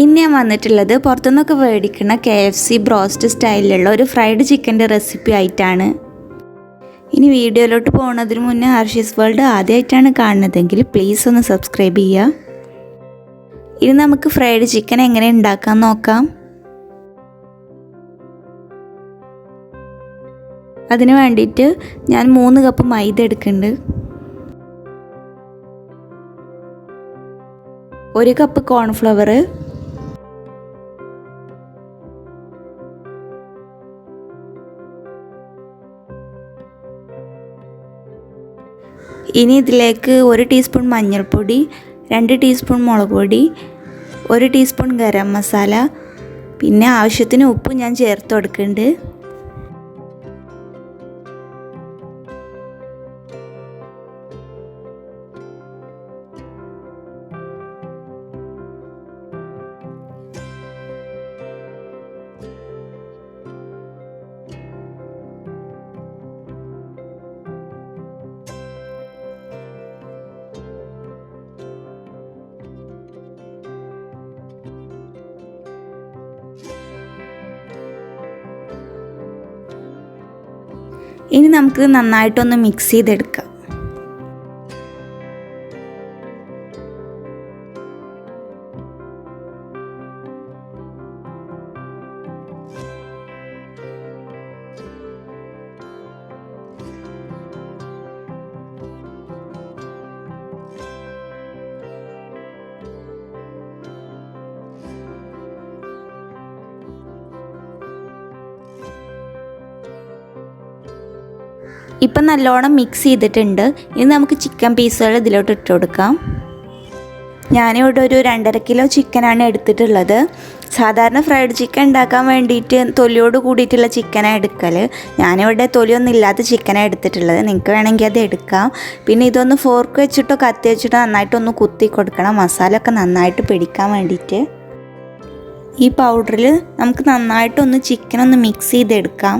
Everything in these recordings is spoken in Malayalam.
ഇന്ന് ഞാൻ വന്നിട്ടുള്ളത് പുറത്തുനിന്നൊക്കെ മേടിക്കുന്ന KFC ബ്രോസ്റ്റ് സ്റ്റൈലിലുള്ള ഒരു ഫ്രൈഡ് ചിക്കൻ്റെ റെസിപ്പി ആയിട്ടാണ്. ഇനി വീഡിയോയിലോട്ട് പോകുന്നതിന് മുന്നേ ഹർഷീസ് വേൾഡ് ആദ്യമായിട്ടാണ് കാണുന്നതെങ്കിൽ പ്ലീസ് ഒന്ന് സബ്സ്ക്രൈബ് ചെയ്യുക. ഇനി നമുക്ക് ഫ്രൈഡ് ചിക്കൻ എങ്ങനെ ഉണ്ടാക്കാൻ നോക്കാം. അതിന് വേണ്ടിയിട്ട് ഞാൻ 3 കപ്പ് മൈദ എടുക്കുന്നുണ്ട്. 1 കപ്പ് കോൺഫ്ലവർ, ഇനി ഇതിലേക്ക് 1 ടീസ്പൂൺ മഞ്ഞൾപ്പൊടി, 2 ടീസ്പൂൺ മുളക് പൊടി, 1 ടീസ്പൂൺ ഗരം മസാല, പിന്നെ ആവശ്യത്തിന് ഉപ്പ് ഞാൻ ചേർത്ത് കൊടുക്കുന്നുണ്ട്. ഇനി നമുക്ക് നന്നായിട്ടൊന്ന് മിക്സ് ചെയ്തെടുക്കാം. ഇപ്പം നല്ലോണം മിക്സ് ചെയ്തിട്ടുണ്ട്. ഇനി നമുക്ക് ചിക്കൻ പീസുകൾ ഇതിലോട്ട് ഇട്ട് കൊടുക്കാം. ഞാനിവിടെ ഒരു 2.5 കിലോ ചിക്കനാണ് എടുത്തിട്ടുള്ളത്. സാധാരണ ഫ്രൈഡ് ചിക്കൻ ഉണ്ടാക്കാൻ വേണ്ടിയിട്ട് തൊലിയോട് കൂടിയിട്ടുള്ള ചിക്കനാണ് എടുക്കൽ. ഞാനിവിടെ തൊലിയൊന്നും ഇല്ലാത്ത ചിക്കനാണ് എടുത്തിട്ടുള്ളത്. നിങ്ങൾക്ക് വേണമെങ്കിൽ അത് എടുക്കാം. പിന്നെ ഇതൊന്ന് ഫോർക്ക് വെച്ചിട്ടോ കത്തി വെച്ചിട്ടോ നന്നായിട്ടൊന്ന് കുത്തി കൊടുക്കണം, മസാല ഒക്കെ നന്നായിട്ട് പിടിക്കാൻ വേണ്ടിയിട്ട്. ഈ പൗഡറിൽ നമുക്ക് നന്നായിട്ടൊന്ന് ചിക്കനൊന്ന് മിക്സ് ചെയ്തെടുക്കാം.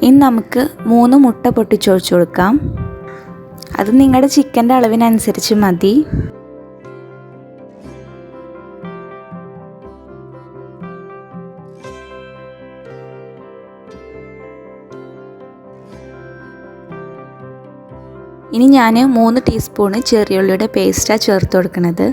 ഇനി നമുക്ക് 3 മുട്ട പൊട്ടിച്ചൊഴിച്ച് കൊടുക്കാം. അത് നിങ്ങളുടെ ചിക്കൻ്റെ അളവിനനുസരിച്ച് മതി. ഇനി ഞാൻ 3 ടീസ്പൂണ് ചെറിയുള്ളിയുടെ പേസ്റ്റാണ് ചേർത്ത് കൊടുക്കുന്നത്.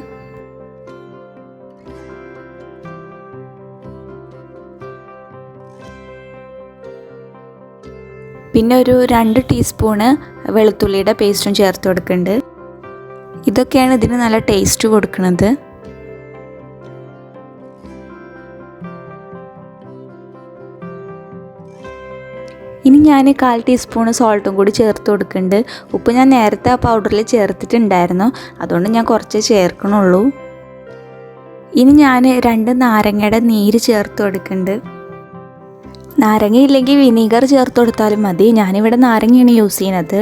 പിന്നെ ഒരു 2 ടീസ്പൂണ് വെളുത്തുള്ളിയുടെ പേസ്റ്റും ചേർത്ത് കൊടുക്കുന്നുണ്ട്. ഇതൊക്കെയാണ് ഇതിന് നല്ല ടേസ്റ്റ് കൊടുക്കുന്നത്. ഇനി ഞാൻ 1/4 ടീസ്പൂണ് സോൾട്ടും കൂടി ചേർത്ത് കൊടുക്കുന്നുണ്ട്. ഉപ്പ് ഞാൻ നേരത്തെ ആ പൗഡറിൽ ചേർത്തിട്ടുണ്ടായിരുന്നു, അതുകൊണ്ട് ഞാൻ കുറച്ച് ചേർക്കണുള്ളൂ. ഇനി ഞാൻ 2 നാരങ്ങയുടെ നീര് ചേർത്ത് കൊടുക്കുന്നുണ്ട്. നാരങ്ങ ഇല്ലെങ്കിൽ വിനീഗർ ചേർത്ത് കൊടുത്താലും മതി. ഞാനിവിടെ നാരങ്ങയാണ് യൂസ് ചെയ്യുന്നത്.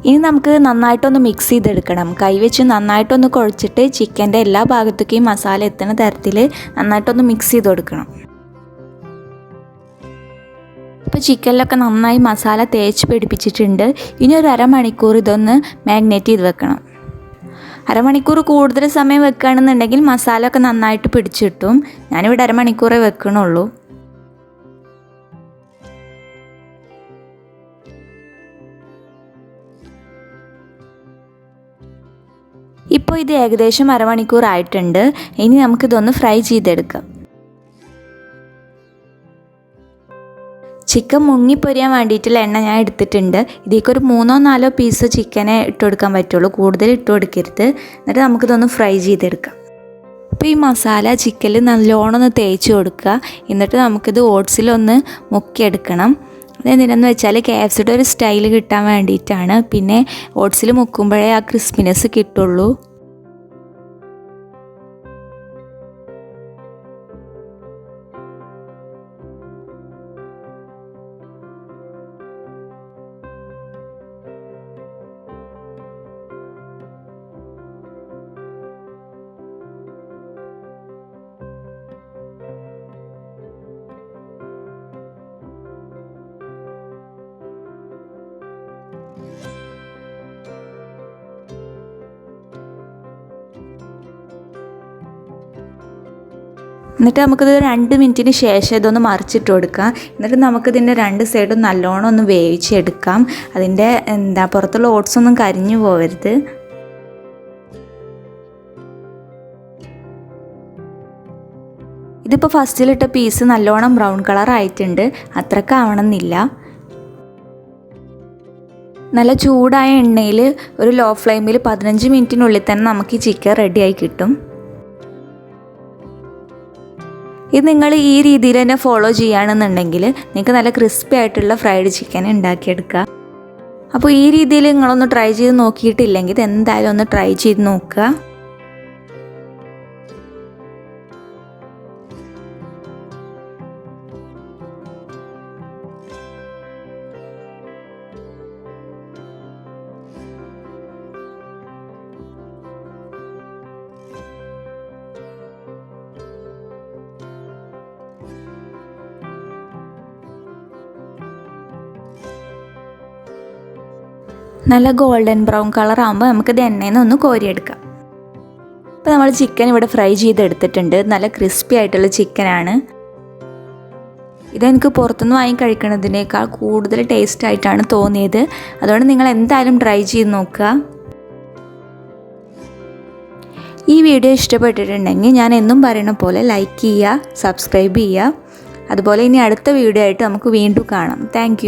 ഇനി നമുക്ക് നന്നായിട്ടൊന്ന് മിക്സ് ചെയ്തെടുക്കണം. കൈവച്ച് നന്നായിട്ടൊന്ന് കുഴച്ചിട്ട് ചിക്കൻ്റെ എല്ലാ ഭാഗത്തേക്കും മസാല എത്തുന്ന തരത്തിൽ നന്നായിട്ടൊന്ന് മിക്സ് ചെയ്ത് കൊടുക്കണം. ഇപ്പോൾ ചിക്കനിലൊക്കെ നന്നായി മസാല തേച്ച് പിടിപ്പിച്ചിട്ടുണ്ട്. ഇനി ഒരു അരമണിക്കൂർ ഇതൊന്ന് മാഗ്നേറ്റ് ചെയ്ത് വെക്കണം. അരമണിക്കൂർ കൂടുതൽ സമയം വെക്കുകയാണെന്നുണ്ടെങ്കിൽ മസാല ഒക്കെ നന്നായിട്ട് പിടിച്ചു കിട്ടും. ഞാനിവിടെ അരമണിക്കൂറേ വെക്കണുള്ളൂ. ഇപ്പോൾ ഇത് ഏകദേശം അരമണിക്കൂർ ആയിട്ടുണ്ട്. ഇനി നമുക്കിതൊന്ന് ഫ്രൈ ചെയ്തെടുക്കാം. ചിക്കൻ മുങ്ങിപ്പൊരിയാൻ വേണ്ടിയിട്ടുള്ള എണ്ണ ഞാൻ എടുത്തിട്ടുണ്ട്. ഇതിലേക്കൊരു 3-4 പീസ് ചിക്കനെ ഇട്ട് കൊടുക്കാൻ പറ്റുള്ളൂ, കൂടുതൽ ഇട്ട് കൊടുക്കരുത്. എന്നിട്ട് നമുക്കിതൊന്ന് ഫ്രൈ ചെയ്തെടുക്കാം. അപ്പോൾ ഈ മസാല ചിക്കനിൽ നല്ലോണം ഒന്ന് തേച്ച് കൊടുക്കുക. എന്നിട്ട് നമുക്കിത് ഓട്സിലൊന്ന് മുക്കിയെടുക്കണം. അതെന്തിനാന്ന് വെച്ചാൽ KFCയുടെ ഒരു സ്റ്റൈൽ കിട്ടാൻ വേണ്ടിയിട്ടാണ്. പിന്നെ ഓട്സിൽ മുക്കുമ്പോഴേ ആ ക്രിസ്പിനെസ് കിട്ടുള്ളൂ. എന്നിട്ട് നമുക്കിത് 2 മിനിറ്റിന് ശേഷം ഇതൊന്ന് മറിച്ചിട്ട് കൊടുക്കാം. എന്നിട്ട് നമുക്കിതിൻ്റെ 2 സൈഡും നല്ലോണം ഒന്ന് വേവിച്ചെടുക്കാം. അതിൻ്റെ പുറത്തുള്ള ഓട്സ് ഒന്നും കരിഞ്ഞു പോകരുത്. ഇതിപ്പോൾ ഫസ്റ്റിലിട്ട പീസ് നല്ലോണം ബ്രൗൺ കളർ ആയിട്ടുണ്ട്. അത്രയ്ക്ക് ആവണമെന്നില്ല. നല്ല ചൂടായ എണ്ണയിൽ ഒരു ലോ ഫ്ലെയിമിൽ 15 മിനിറ്റിനുള്ളിൽ തന്നെ നമുക്ക് ഈ ചിക്കൻ റെഡിയായി കിട്ടും. ഇത് നിങ്ങൾ ഈ രീതിയിൽ തന്നെ ഫോളോ ചെയ്യുകയാണെന്നുണ്ടെങ്കിൽ നിങ്ങൾക്ക് നല്ല ക്രിസ്പി ആയിട്ടുള്ള ഫ്രൈഡ് ചിക്കൻ ഉണ്ടാക്കിയെടുക്കുക. അപ്പോൾ ഈ രീതിയിൽ നിങ്ങളൊന്ന് ട്രൈ ചെയ്ത് നോക്കിയിട്ടില്ലെങ്കിൽ ഇത് എന്തായാലും ഒന്ന് ട്രൈ ചെയ്ത് നോക്കുക. നല്ല ഗോൾഡൻ ബ്രൗൺ കളർ ആകുമ്പോൾ നമുക്കിത് എണ്ണയിൽ നിന്ന് ഒന്ന് കോരിയെടുക്കാം. അപ്പോൾ നമ്മൾ ചിക്കൻ ഇവിടെ ഫ്രൈ ചെയ്തെടുത്തിട്ടുണ്ട്. നല്ല ക്രിസ്പി ആയിട്ടുള്ള ചിക്കനാണ്. ഇതെനിക്ക് പുറത്തുനിന്ന് വാങ്ങി കഴിക്കുന്നതിനേക്കാൾ കൂടുതൽ ടേസ്റ്റ് ആയിട്ടാണ് തോന്നിയത്. അതുകൊണ്ട് നിങ്ങൾ എന്തായാലും ട്രൈ ചെയ്ത് നോക്കുക. ഈ വീഡിയോ ഇഷ്ടപ്പെട്ടിട്ടുണ്ടെങ്കിൽ ഞാൻ എന്നും പറയുന്ന പോലെ ലൈക്ക് ചെയ്യുക, സബ്സ്ക്രൈബ് ചെയ്യുക. അതുപോലെ ഇനി അടുത്ത വീഡിയോ ആയിട്ട് നമുക്ക് വീണ്ടും കാണാം. താങ്ക്